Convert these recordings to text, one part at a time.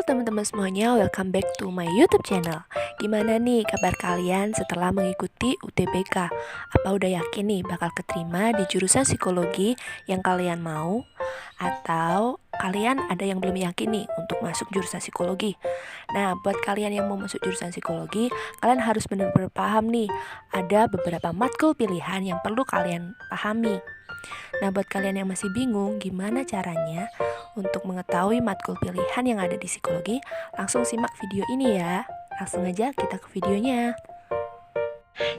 teman-teman semuanya, welcome back to my YouTube channel. Gimana nih kabar kalian setelah mengikuti UTBK? Apa udah yakin nih bakal keterima di jurusan psikologi yang kalian mau? Atau kalian ada yang belum yakin nih untuk masuk jurusan psikologi? Nah, buat kalian yang mau masuk jurusan psikologi, kalian harus benar-benar paham nih, ada beberapa matkul pilihan yang perlu kalian pahami. Nah, buat kalian yang masih bingung gimana caranya untuk mengetahui matkul pilihan yang ada di psikologi, langsung simak video ini ya. Langsung aja kita ke videonya.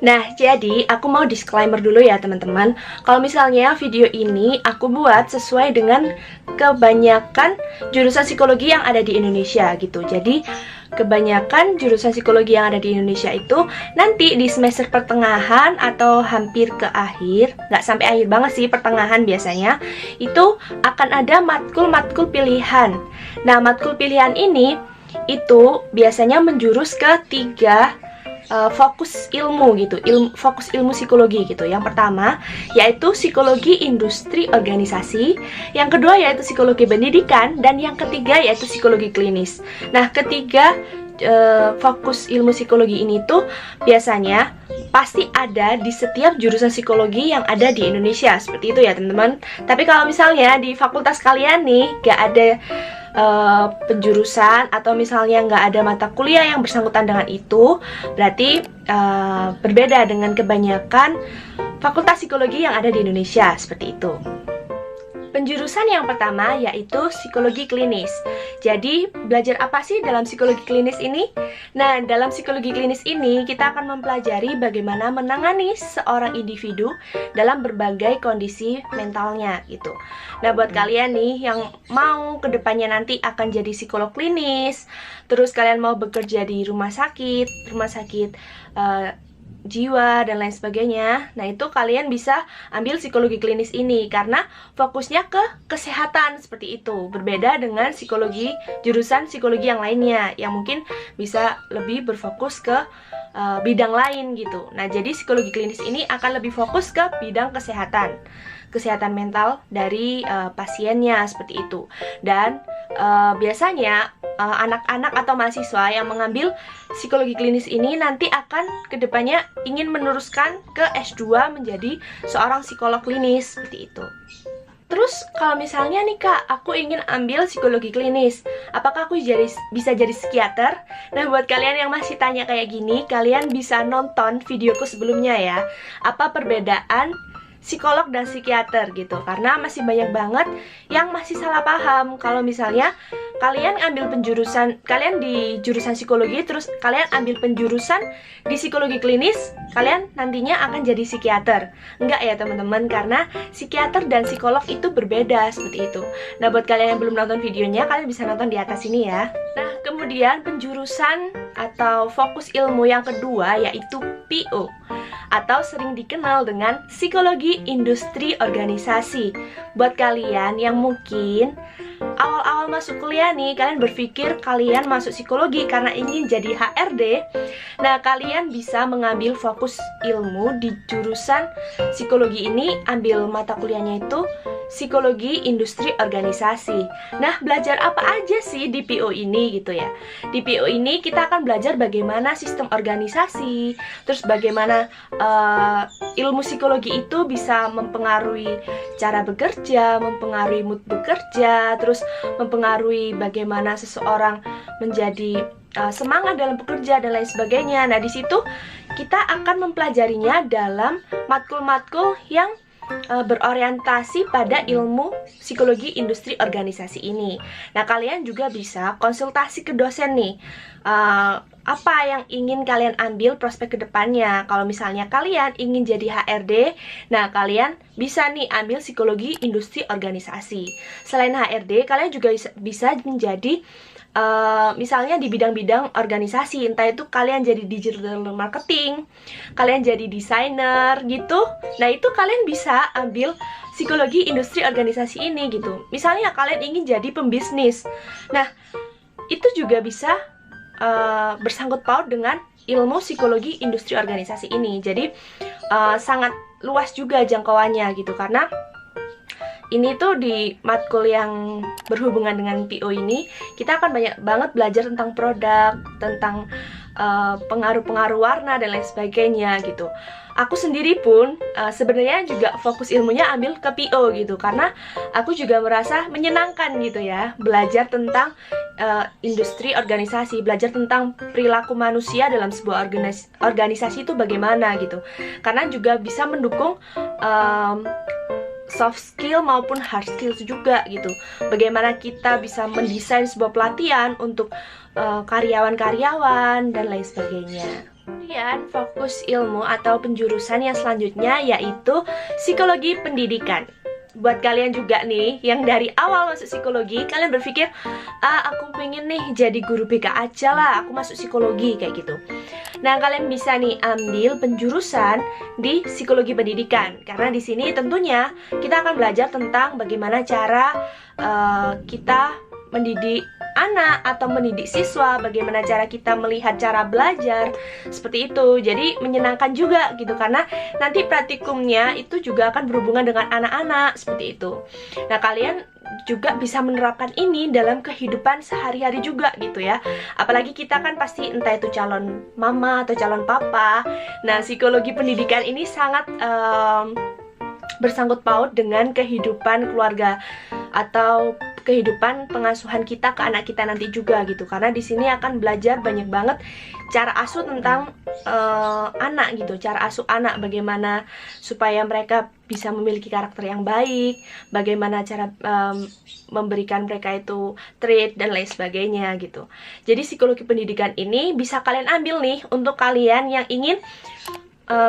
Nah, jadi aku mau disclaimer dulu ya teman-teman. Kalau misalnya video ini aku buat sesuai dengan kebanyakan jurusan psikologi yang ada di Indonesia gitu. Jadi kebanyakan jurusan psikologi yang ada di Indonesia itu nanti di semester pertengahan atau hampir ke akhir, nggak sampai akhir banget sih, pertengahan biasanya, itu akan ada matkul-matkul pilihan. Nah, matkul pilihan ini itu biasanya menjurus ke tiga fokus ilmu gitu, fokus ilmu psikologi gitu. Yang pertama yaitu psikologi industri organisasi, yang kedua yaitu psikologi pendidikan, dan yang ketiga yaitu psikologi klinis. Nah, ketiga fokus ilmu psikologi ini tuh biasanya pasti ada di setiap jurusan psikologi yang ada di Indonesia, seperti itu ya teman-teman. Tapi kalau misalnya di fakultas kalian nih gak ada penjurusan atau misalnya nggak ada mata kuliah yang bersangkutan dengan itu, berarti berbeda dengan kebanyakan fakultas psikologi yang ada di Indonesia, seperti itu. Penjurusan yang pertama yaitu psikologi klinis. Jadi, belajar apa sih dalam psikologi klinis ini? Nah, dalam psikologi klinis ini kita akan mempelajari bagaimana menangani seorang individu dalam berbagai kondisi mentalnya gitu. Nah, buat kalian nih yang mau kedepannya nanti akan jadi psikolog klinis, terus kalian mau bekerja di rumah sakit jiwa dan lain sebagainya. Nah, itu kalian bisa ambil psikologi klinis ini karena fokusnya ke kesehatan, seperti itu. Berbeda dengan jurusan psikologi yang lainnya yang mungkin bisa lebih berfokus ke bidang lain gitu. Nah, jadi psikologi klinis ini akan lebih fokus ke bidang kesehatan mental dari pasiennya, seperti itu. Dan biasanya anak-anak atau mahasiswa yang mengambil psikologi klinis ini nanti akan kedepannya ingin meneruskan ke S2 menjadi seorang psikolog klinis, seperti itu. Terus kalau misalnya nih Kak, aku ingin ambil psikologi klinis, apakah aku bisa jadi psikiater? Nah, buat kalian yang masih tanya kayak gini, kalian bisa nonton videoku sebelumnya ya. Apa perbedaan psikolog dan psikiater gitu, karena masih banyak banget yang masih salah paham. Kalau misalnya kalian di jurusan psikologi, terus kalian ambil penjurusan di psikologi klinis, kalian nantinya akan jadi psikiater. Enggak ya teman-teman, karena psikiater dan psikolog itu berbeda, seperti itu. Nah, buat kalian yang belum nonton videonya, kalian bisa nonton di atas ini ya. Nah, kemudian penjurusan atau fokus ilmu yang kedua yaitu PO, atau sering dikenal dengan psikologi industri organisasi. Buat kalian yang mungkin awal-awal masuk kuliah nih, kalian berpikir kalian masuk psikologi karena ingin jadi HRD. Nah, kalian bisa mengambil fokus ilmu di jurusan psikologi ini. Ambil mata kuliahnya itu psikologi industri organisasi. Nah, belajar apa aja sih di PO ini gitu ya. Di PO ini kita akan belajar bagaimana sistem organisasi, terus bagaimana ilmu psikologi itu bisa mempengaruhi cara bekerja, mempengaruhi mood bekerja, terus mempengaruhi bagaimana seseorang menjadi semangat dalam bekerja dan lain sebagainya. Nah, di situ kita akan mempelajarinya dalam matkul-matkul yang berorientasi pada ilmu psikologi industri organisasi ini. Nah, kalian juga bisa konsultasi ke dosen nih, apa yang ingin kalian ambil prospek kedepannya. Kalau misalnya kalian ingin jadi HRD, nah kalian bisa nih ambil psikologi industri organisasi. Selain HRD, kalian juga bisa menjadi misalnya di bidang-bidang organisasi, entah itu kalian jadi digital marketing, kalian jadi desainer gitu. Nah, itu kalian bisa ambil psikologi industri organisasi ini gitu. Misalnya kalian ingin jadi pembisnis, nah itu juga bisa bersangkut paut dengan ilmu psikologi industri organisasi ini. Jadi sangat luas juga jangkauannya gitu, karena ini tuh di matkul yang berhubungan dengan PO ini, kita akan banyak banget belajar tentang produk, tentang pengaruh-pengaruh warna dan lain sebagainya gitu. Aku sendiri pun sebenarnya juga fokus ilmunya ambil ke PO gitu, karena aku juga merasa menyenangkan gitu ya, belajar tentang industri organisasi, belajar tentang perilaku manusia dalam sebuah organisasi itu bagaimana gitu, karena juga bisa mendukung soft skill maupun hard skills juga gitu. Bagaimana kita bisa mendesain sebuah pelatihan untuk karyawan-karyawan dan lain sebagainya. Kemudian fokus ilmu atau penjurusan yang selanjutnya yaitu psikologi pendidikan. Buat kalian juga nih yang dari awal masuk psikologi, kalian berpikir, aku pengen nih jadi guru BK aja lah, aku masuk psikologi kayak gitu. Nah, kalian bisa nih ambil penjurusan di psikologi pendidikan, karena di sini tentunya kita akan belajar tentang bagaimana cara kita mendidik anak atau mendidik siswa, bagaimana cara kita melihat cara belajar, seperti itu. Jadi menyenangkan juga gitu, karena nanti praktikumnya itu juga akan berhubungan dengan anak-anak, seperti itu. Nah, kalian juga bisa menerapkan ini dalam kehidupan sehari-hari juga gitu ya. Apalagi kita kan pasti entah itu calon mama atau calon papa. Nah, psikologi pendidikan ini sangat bersangkut paut dengan kehidupan keluarga atau kehidupan pengasuhan kita ke anak kita nanti juga gitu, karena di sini akan belajar banyak banget cara asuh tentang anak gitu, cara asuh anak, bagaimana supaya mereka bisa memiliki karakter yang baik, bagaimana cara memberikan mereka itu trait dan lain sebagainya gitu. Jadi psikologi pendidikan ini bisa kalian ambil nih untuk kalian yang ingin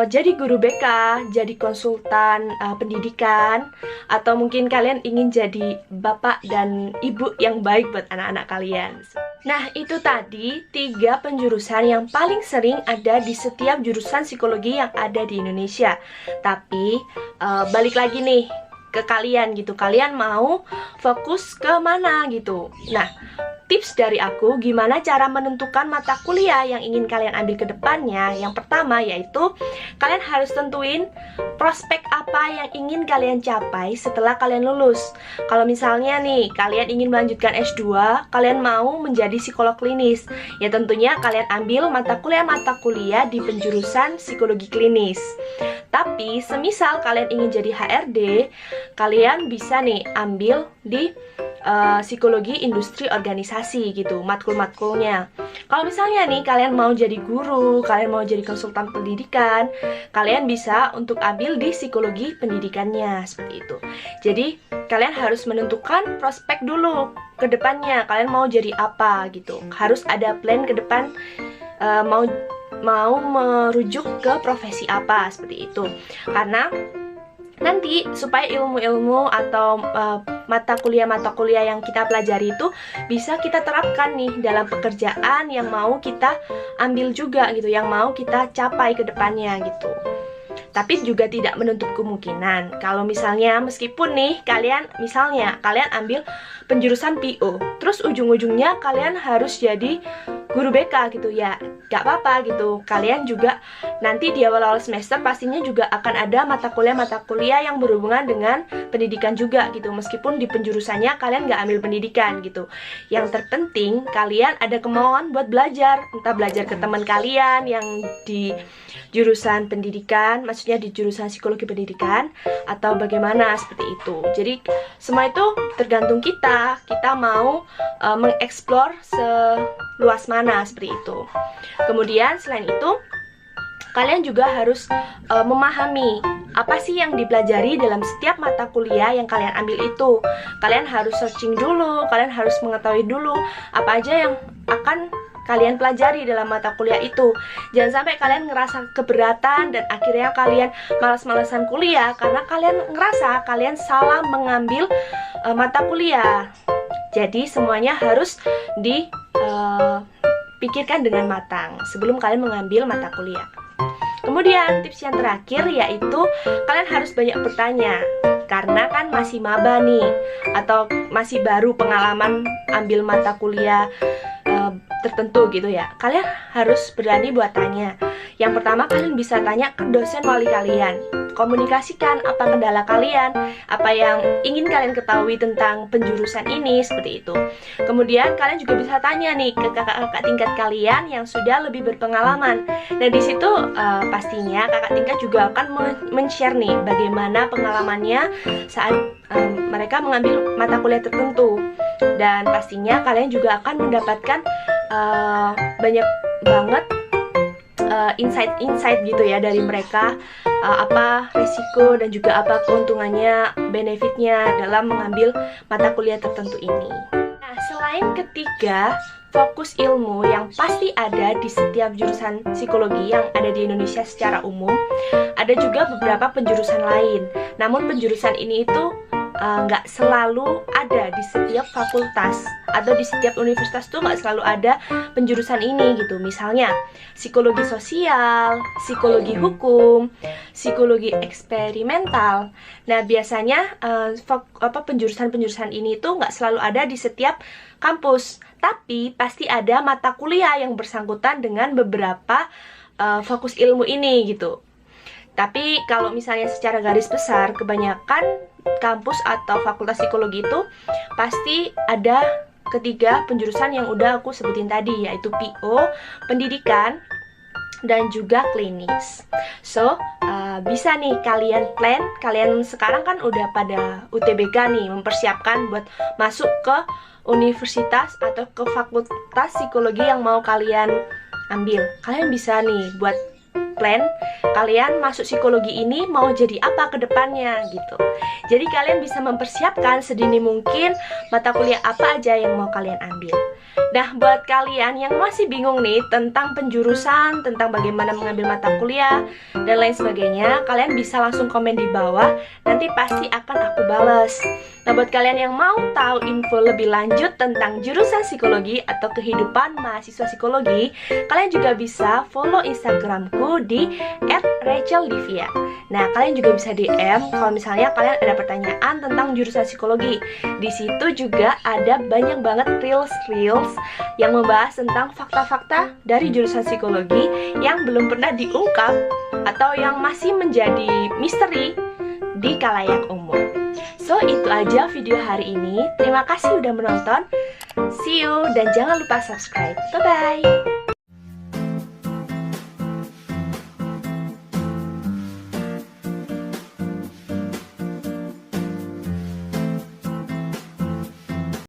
jadi guru BK, jadi konsultan pendidikan, atau mungkin kalian ingin jadi bapak dan ibu yang baik buat anak-anak kalian. Nah, itu tadi 3 penjurusan yang paling sering ada di setiap jurusan psikologi yang ada di Indonesia. Tapi balik lagi nih ke kalian gitu, kalian mau fokus ke mana gitu. Nah, tips dari aku gimana cara menentukan mata kuliah yang ingin kalian ambil ke depannya. Yang pertama yaitu kalian harus tentuin prospek apa yang ingin kalian capai setelah kalian lulus. Kalau misalnya nih kalian ingin melanjutkan S2, kalian mau menjadi psikolog klinis, ya tentunya kalian ambil mata kuliah di penjurusan psikologi klinis. Tapi semisal kalian ingin jadi HRD, kalian bisa nih ambil di psikologi industri organisasi gitu, matkul-matkulnya. Kalau misalnya nih kalian mau jadi guru, kalian mau jadi konsultan pendidikan, kalian bisa untuk ambil di psikologi pendidikannya, seperti itu. Jadi kalian harus menentukan prospek dulu ke depannya, kalian mau jadi apa gitu. Harus ada plan ke depan, mau merujuk ke profesi apa, seperti itu. Karena nanti supaya ilmu-ilmu atau mata kuliah yang kita pelajari itu bisa kita terapkan nih dalam pekerjaan yang mau kita ambil juga gitu, yang mau kita capai ke depannya gitu. Tapi juga tidak menutup kemungkinan kalau misalnya meskipun nih kalian ambil penjurusan PO, terus ujung-ujungnya kalian harus jadi guru BK gitu ya, gak apa-apa gitu. Kalian juga nanti di awal-awal semester pastinya juga akan ada mata kuliah yang berhubungan dengan pendidikan juga gitu, meskipun di penjurusannya kalian gak ambil pendidikan gitu. Yang terpenting kalian ada kemauan buat belajar, entah belajar ke teman kalian yang di jurusan pendidikan, maksudnya di jurusan psikologi pendidikan, atau bagaimana, seperti itu. Jadi semua itu tergantung kita mau mengeksplor seluas mana, seperti itu. Kemudian selain itu kalian juga harus memahami apa sih yang dipelajari dalam setiap mata kuliah yang kalian ambil itu. Kalian harus searching dulu, kalian harus mengetahui dulu apa aja yang akan kalian pelajari dalam mata kuliah itu. Jangan sampai kalian ngerasa keberatan dan akhirnya kalian malas-malasan kuliah karena kalian ngerasa kalian salah mengambil mata kuliah. Jadi semuanya harus dipikirkan dengan matang sebelum kalian mengambil mata kuliah. Kemudian tips yang terakhir yaitu kalian harus banyak bertanya, karena kan masih maba nih, atau masih baru pengalaman ambil mata kuliah tertentu gitu ya. Kalian harus berani buat tanya. Yang pertama, kalian bisa tanya ke dosen wali kalian. komunikasikan apa kendala kalian, apa yang ingin kalian ketahui tentang penjurusan ini, seperti itu. Kemudian kalian juga bisa tanya nih ke kakak-kakak tingkat kalian yang sudah lebih berpengalaman. Nah di situ pastinya kakak tingkat juga akan men-share nih bagaimana pengalamannya saat mereka mengambil mata kuliah tertentu. Dan pastinya kalian juga akan mendapatkan banyak banget insight gitu ya dari mereka, apa risiko dan juga apa keuntungannya, benefitnya dalam mengambil mata kuliah tertentu ini. Nah, selain ketiga fokus ilmu yang pasti ada di setiap jurusan psikologi yang ada di Indonesia secara umum, ada juga beberapa penjurusan lain. Namun penjurusan ini itu nggak selalu ada di setiap fakultas atau di setiap universitas tuh nggak selalu ada penjurusan ini gitu. Misalnya psikologi sosial, psikologi hukum, psikologi eksperimental. Nah biasanya penjurusan-penjurusan ini tuh nggak selalu ada di setiap kampus, tapi pasti ada mata kuliah yang bersangkutan dengan beberapa fokus ilmu ini gitu. Tapi kalau misalnya secara garis besar, kebanyakan kampus atau fakultas psikologi itu pasti ada ketiga penjurusan yang udah aku sebutin tadi, yaitu PO, pendidikan, dan juga klinis. So, bisa nih kalian plan, kalian sekarang kan udah pada UTBK nih, mempersiapkan buat masuk ke universitas atau ke fakultas psikologi yang mau kalian ambil. Kalian bisa nih buat plan kalian masuk psikologi ini mau jadi apa ke depannya gitu. Jadi kalian bisa mempersiapkan sedini mungkin mata kuliah apa aja yang mau kalian ambil. Nah, buat kalian yang masih bingung nih tentang penjurusan, tentang bagaimana mengambil mata kuliah dan lain sebagainya, kalian bisa langsung komen di bawah, nanti pasti akan aku bales. Nah, buat kalian yang mau tahu info lebih lanjut tentang jurusan psikologi atau kehidupan mahasiswa psikologi, kalian juga bisa follow Instagramku di @racheldivia. Nah, kalian juga bisa DM kalau misalnya kalian ada pertanyaan tentang jurusan psikologi. Di situ juga ada banyak banget reels yang membahas tentang fakta-fakta dari jurusan psikologi yang belum pernah diungkap atau yang masih menjadi misteri di khalayak umum. So, itu aja video hari ini. Terima kasih udah menonton. See you dan jangan lupa subscribe. Bye-bye.